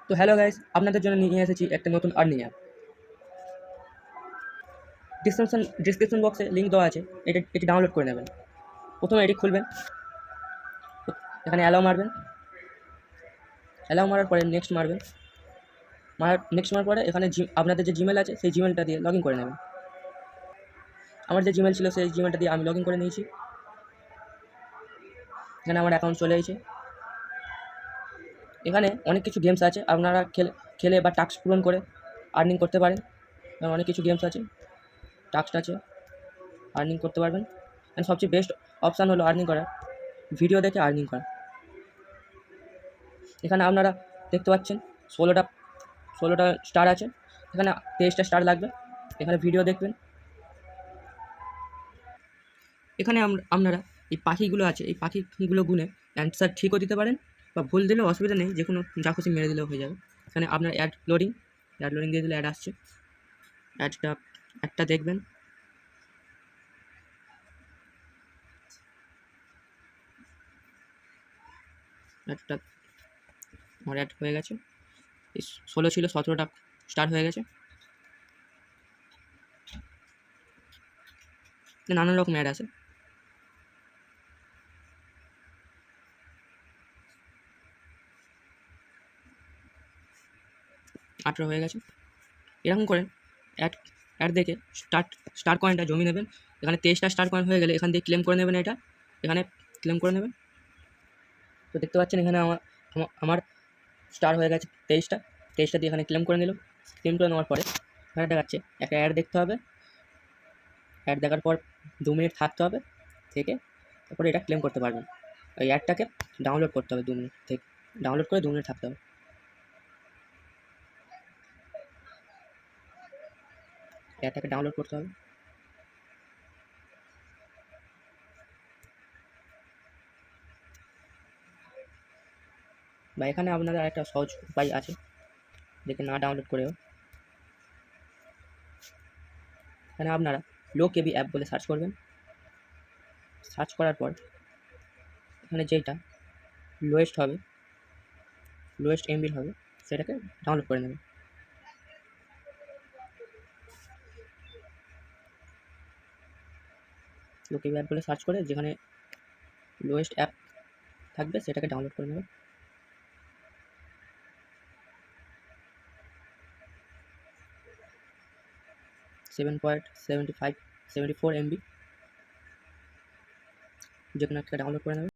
তো hello guys, আপনাদের জন্য নিয়ে এসেছি একটা নতুন আর্নিং অ্যাপ। ডিসক্রিপশন বক্সে লিঙ্ক দেওয়া আছে, এটি ডাউনলোড করে নেবেন। প্রথমে এটি খুলবেন, এখানে অ্যালাউ মারবেন। অ্যালাউ মারার পরে নেক্সট মারবেন। নেক্সট মারার পরে এখানে আপনাদের যে জিমেল আছে সেই জিমেলটা দিয়ে লগ ইন করে নেবেন। আমার যে জিমেল ছিল সেই জিমেলটা দিয়ে আমি লগ ইন করে নিয়েছি। এখানে আমার অ্যাকাউন্ট চলে এসেছে। এখানে অনেক কিছু গেমস আছে, আপনারা খেলে বা টাস্ক পূরণ করে আর্নিং করতে পারেন। অনেক কিছু গেমস আছে, টাস্ক আছে, আর্নিং করতে পারবেন। অ্যান্ড সবচেয়ে বেস্ট অপশান হলো আর্নিং করার, ভিডিও দেখে আর্নিং করা। এখানে আপনারা দেখতে পাচ্ছেন 16টা স্টার আছে, এখানে 23টা স্টার লাগবে। এখানে ভিডিও দেখবেন। এখানে আপনারা এই পাখিগুলো আছে, এই পাখিগুলো গুনে অ্যান্সার ঠিকও দিতে পারেন বা ভুল দিলেও অসুবিধা নেই, যে কোনো যা খুশি মেরে দিলেও হয়ে যাবে। এখানে আপনার অ্যাড লোডিং দিয়ে দিলে অ্যাড আসছে, অ্যাডটা দেখবেন। অ্যাডটা আমার অ্যাড হয়ে গেছে, 16 ছিল 17টা স্টার হয়ে গেছে। নানান রকম অ্যাড আছে। আঠেরো হয়ে গেছে। এরকম করে অ্যাড দেখে স্টার কয়েনটা জমিয়ে নেবেন। এখানে 23টা স্টার কয়েন হয়ে গেলে এখান দিয়ে ক্লেম করে নেবেন। এখানে ক্লেম করে নেবেন। তো দেখতে পাচ্ছেন এখানে আমার স্টার হয়ে গেছে 23টা দিয়ে এখানে ক্লেম করে নিল। ক্লেম করে নেওয়ার পরে এখানে দেখাচ্ছে একটা অ্যাড দেখতে হবে। অ্যাড দেখার পর 2 মিনিট থাকতে হবে, থেকে তারপরে এটা ক্লেম করতে পারবেন। ওই অ্যাডটাকে ডাউনলোড করতে হবে 2 মিনিট থেকে, ডাউনলোড করে 2 মিনিট থাকতে হবে। অ্যাডটাকে ডাউনলোড করতে হবে। বা এখানে আপনাদের একটা সহজ উপায় আছে, দেখে না ডাউনলোড করেও। এখানে আপনারা লো কেবি অ্যাপ বলে সার্চ করবেন। সার্চ করার পর এখানে যেটা লোয়েস্ট এমবির হবে সেটাকে ডাউনলোড করে নেবেন। লো কেবি অ্যাপ বলে সার্চ করে যেখানে লোয়েস্ট অ্যাপ থাকবে সেটাকে ডাউনলোড করে নেবেন। $7.75 74 MB যে কোনো একটা ডাউনলোড করে নেবেন।